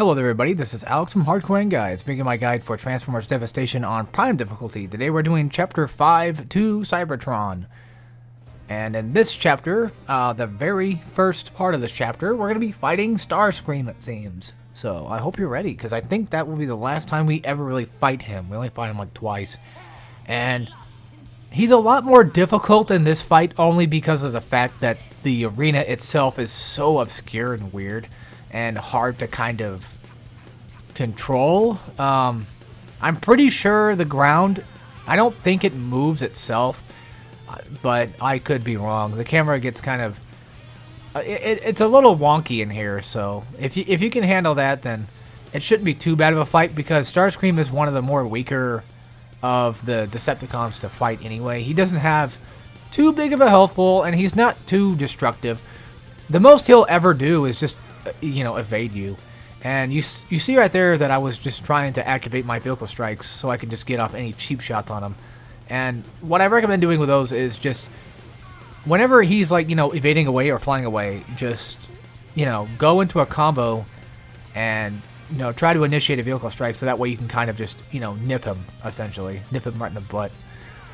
Hello there everybody, this is Alex from Hardcorian Guides, making my guide for Transformers Devastation on Prime difficulty. Today we're doing Chapter 5 to Cybertron. And in this chapter, the very first part of this chapter, we're going to be fighting Starscream, it seems. So I hope you're ready, because I think that will be the last time we ever really fight him. We only fight him like twice. And he's a lot more difficult in this fight only because of the fact that the arena itself is so obscure and weird and hard to kind of control. I'm pretty sure the ground, I don't think it moves itself, but I could be wrong. The camera gets kind of, it's a little wonky in here, so if you can handle that, then it shouldn't be too bad of a fight, because Starscream is one of the more weaker of the Decepticons to fight anyway. He doesn't have too big of a health pool, and he's not too destructive. The most he'll ever do is just, evade you. And you see right there that I was just trying to activate my vehicle strikes so I could just get off any cheap shots on him. And what I recommend doing with those is just, whenever he's like, evading away or flying away, just, go into a combo and, try to initiate a vehicle strike so that way you can kind of just, nip him, essentially. Nip him right in the butt.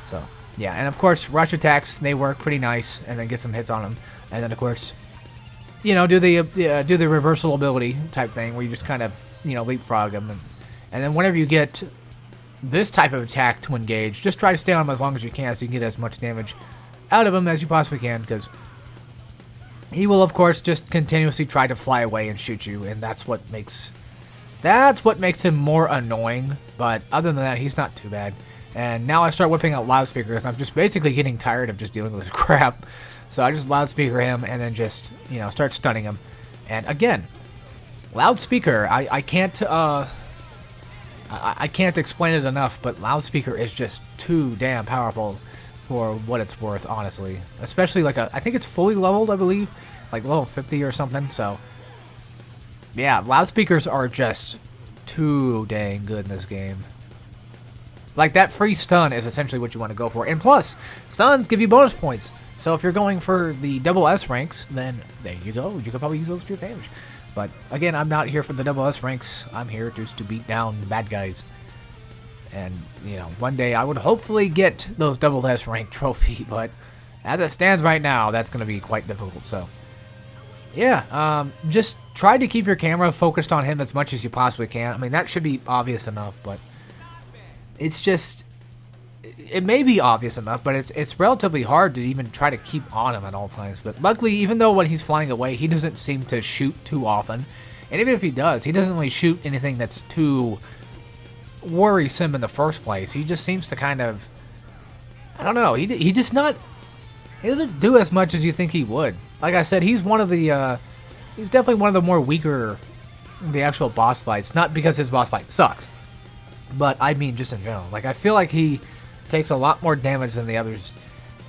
So, yeah. And of course, rush attacks, they work pretty nice, and then get some hits on him. And then, of course, do the reversal ability type thing where you just kind of, leapfrog him. And then whenever you get this type of attack to engage, just try to stay on him as long as you can so you can get as much damage out of him as you possibly can, because he will, of course, just continuously try to fly away and shoot you, and that's what makes him more annoying. But other than that, he's not too bad. And now I start whipping out loudspeakers. I'm just basically getting tired of just dealing with this crap. So I just loudspeaker him and then just, start stunning him. And again, loudspeaker, I can't explain it enough, but loudspeaker is just too damn powerful for what it's worth, honestly. Especially like I think it's fully leveled, I believe, like level 50 or something. So yeah, loudspeakers are just too dang good in this game. Like, that free stun is essentially what you want to go for. And plus, stuns give you bonus points. So if you're going for the double S ranks, then there you go. You could probably use those to your advantage. But again, I'm not here for the double S ranks. I'm here just to beat down bad guys. And, one day I would hopefully get those double S rank trophy. But as it stands right now, that's going to be quite difficult. So, yeah, just try to keep your camera focused on him as much as you possibly can. I mean, that should be obvious enough, but it's just, it may be obvious enough, but it's relatively hard to even try to keep on him at all times. But luckily, even though when he's flying away, he doesn't seem to shoot too often. And even if he does, he doesn't really shoot anything that's too worrisome in the first place. He just seems to kind of, I don't know, he doesn't do as much as you think he would. Like I said, he's one of the, he's definitely one of the more weaker, the actual boss fights. Not because his boss fight sucks, but I mean just in general. Like, I feel like he takes a lot more damage than the others.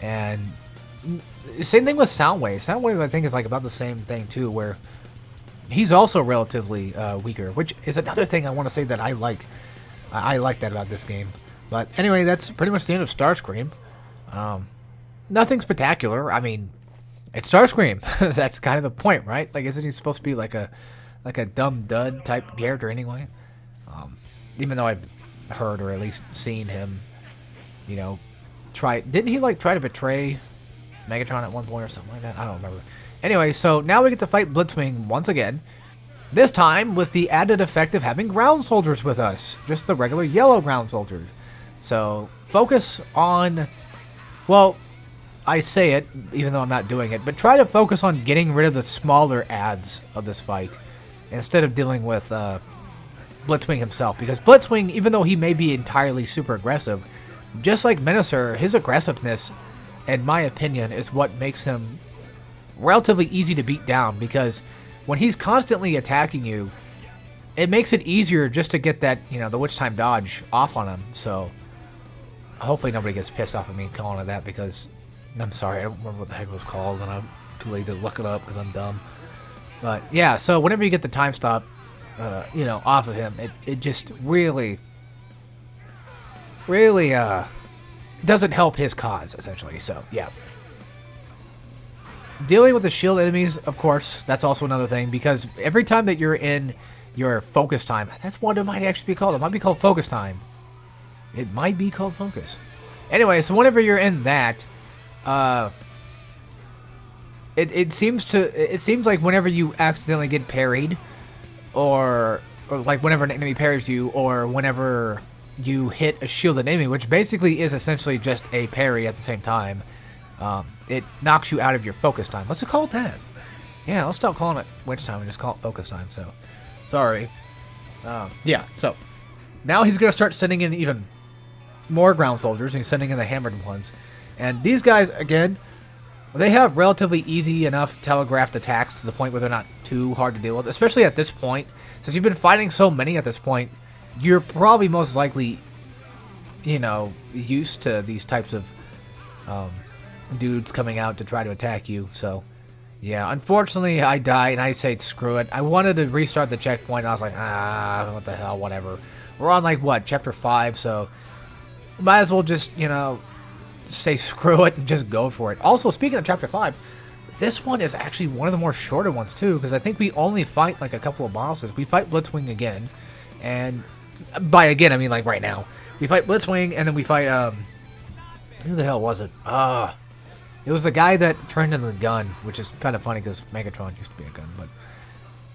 And same thing with Soundwave. Soundwave, I think, is like about the same thing too, where he's also relatively weaker, which is another thing I want to say that I like. I like that about this game. But anyway, that's pretty much the end of Starscream. Nothing spectacular. I mean, it's Starscream. That's kind of the point, right? Like, isn't he supposed to be like a dumb dud type character anyway? Even though I've heard or at least seen him, didn't he try to betray Megatron at one point or something like that? I don't remember. Anyway, so now we get to fight Blitzwing once again. This time with the added effect of having ground soldiers with us. Just the regular yellow ground soldiers. So focus on, well, I say it even though I'm not doing it, but try to focus on getting rid of the smaller adds of this fight instead of dealing with Blitzwing himself, because Blitzwing, even though he may be entirely super aggressive, just like Menacer, his aggressiveness, in my opinion, is what makes him relatively easy to beat down, because when he's constantly attacking you, it makes it easier just to get that, the Witch Time dodge off on him. So hopefully nobody gets pissed off at me calling it that, because I'm sorry, I don't remember what the heck it was called, and I'm too lazy to look it up because I'm dumb. But yeah, so whenever you get the time stop, off of him, it just really doesn't help his cause, essentially. So, yeah. Dealing with the shield enemies, of course, that's also another thing, because every time that you're in your focus time. That's what it might actually be called. It might be called focus time. It might be called focus. Anyway, so whenever you're in that, it seems like whenever you accidentally get parried, or like whenever an enemy parries you, or whenever you hit a shielded enemy, which basically is essentially just a parry at the same time, it knocks you out of your focus time. Let's call it that. Yeah, let's stop calling it witch time and just call it focus time. So, sorry. Yeah, so now he's going to start sending in even more ground soldiers. He's sending in the hammered ones. And these guys, again, they have relatively easy enough telegraphed attacks to the point where they're not too hard to deal with, especially at this point. Since you've been fighting so many at this point, you're probably most likely, you know, used to these types of dudes coming out to try to attack you. So, yeah, unfortunately, I died, and I say screw it. I wanted to restart the checkpoint, and I was like, what the hell, whatever. We're on, like, what, Chapter 5, so might as well just, you know, say screw it and just go for it. Also, speaking of Chapter 5, this one is actually one of the more shorter ones, too, because I think we only fight, like, a couple of bosses. We fight Blitzwing again, and by again, I mean, like, right now. We fight Blitzwing, and then we fight, who the hell was it? It was the guy that turned into the gun, which is kind of funny because Megatron used to be a gun, but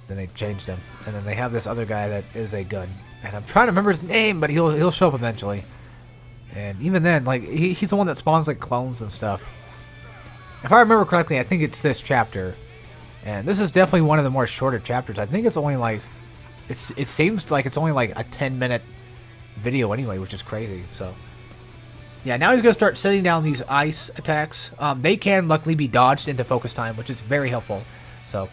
then they changed him. And then they have this other guy that is a gun. And I'm trying to remember his name, but he'll show up eventually. And even then, like, he's the one that spawns, like, clones and stuff. If I remember correctly, I think it's this chapter. And this is definitely one of the more shorter chapters. I think it's only, like, it seems like it's only, like, a 10-minute video anyway, which is crazy, so. Yeah, now he's going to start setting down these ice attacks. They can luckily be dodged into focus time, which is very helpful. So,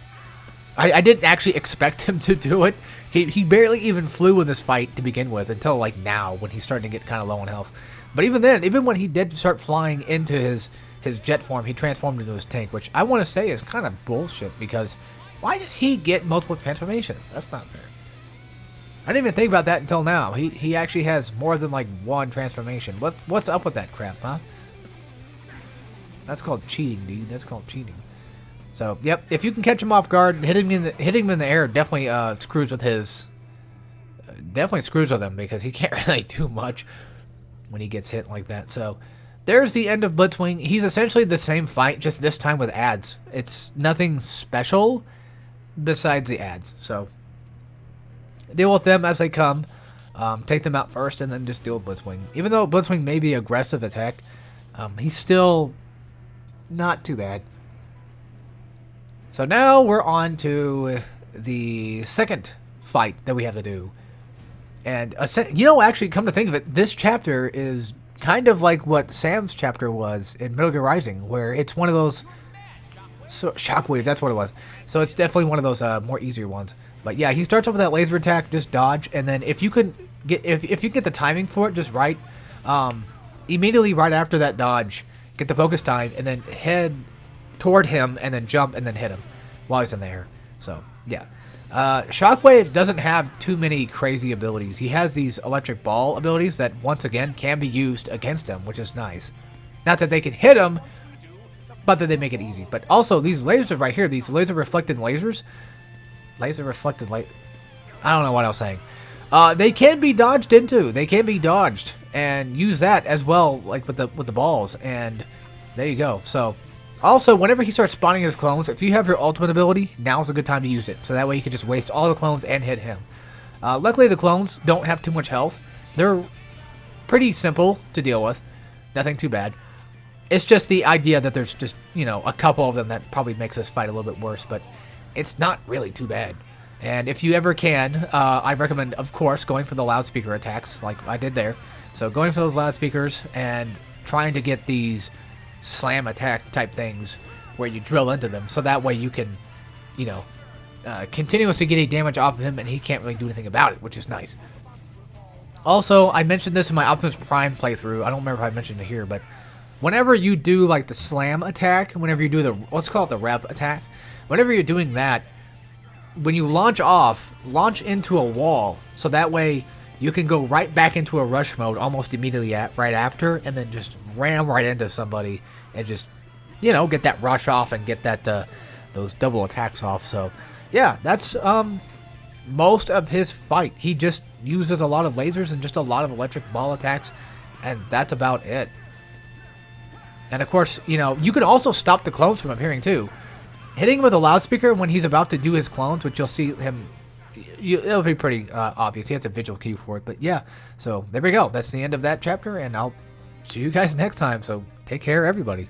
I didn't actually expect him to do it. He barely even flew in this fight to begin with until, like, now, when he's starting to get kind of low on health. But even then, even when he did start flying into his jet form, he transformed into his tank, which I want to say is kind of bullshit, because why does he get multiple transformations? That's not fair. I didn't even think about that until now. He actually has more than, like, one transformation. What's up with that crap, huh? That's called cheating, dude. That's called cheating. So, yep. If you can catch him off guard, hitting him in the air definitely screws with his. Definitely screws with him, because he can't really do much when he gets hit like that. So, there's the end of Blitzwing. He's essentially the same fight, just this time with ads. It's nothing special besides the ads. So, deal with them as they come. Take them out first, and then just deal with Blitzwing. Even though Blitzwing may be aggressive as heck, he's still not too bad. So now we're on to the second fight that we have to do. And, you know, actually, come to think of it, this chapter is kind of like what Sam's chapter was in Metal Gear Rising, where it's one of those... So, Shockwave, that's what it was. So it's definitely one of those more easier ones. But yeah, he starts off with that laser attack, just dodge, and then if you can get if you get the timing for it just right, immediately right after that dodge, get the focus time, and then head toward him, and then jump, and then hit him while he's in the air. So yeah, Shockwave doesn't have too many crazy abilities. He has these electric ball abilities that once again can be used against him, which is nice. Not that they can hit him, but that they make it easy. But also these lasers right here, these laser reflected lasers. Laser reflected light. I don't know what I was saying. They can be dodged into. They can be dodged and use that as well, like with the balls. And there you go. So, also, whenever he starts spawning his clones, if you have your ultimate ability, now's a good time to use it. So that way you can just waste all the clones and hit him. Luckily, the clones don't have too much health. They're pretty simple to deal with. Nothing too bad. It's just the idea that there's just, you know, a couple of them that probably makes this fight a little bit worse, but it's not really too bad. And if you ever can, I recommend, of course, going for the loudspeaker attacks like I did there. So going for those loudspeakers and trying to get these slam attack type things where you drill into them. So that way you can, you know, continuously get a damage off of him and he can't really do anything about it, which is nice. Also, I mentioned this in my Optimus Prime playthrough. I don't remember if I mentioned it here, but whenever you do like the slam attack, whenever you do the, let's call it the rev attack, whenever you're doing that, when you launch off, launch into a wall, so that way you can go right back into a rush mode almost immediately right after, and then just ram right into somebody and just, you know, get that rush off and get that those double attacks off. So, yeah, that's most of his fight. He just uses a lot of lasers and just a lot of electric ball attacks, and that's about it. And of course, you know, you can also stop the clones from appearing too. Hitting him with a loudspeaker when he's about to do his clones, which you'll see him, it'll be pretty obvious. He has a visual cue for it, but yeah. So there we go. That's the end of that chapter, and I'll see you guys next time. So take care, everybody.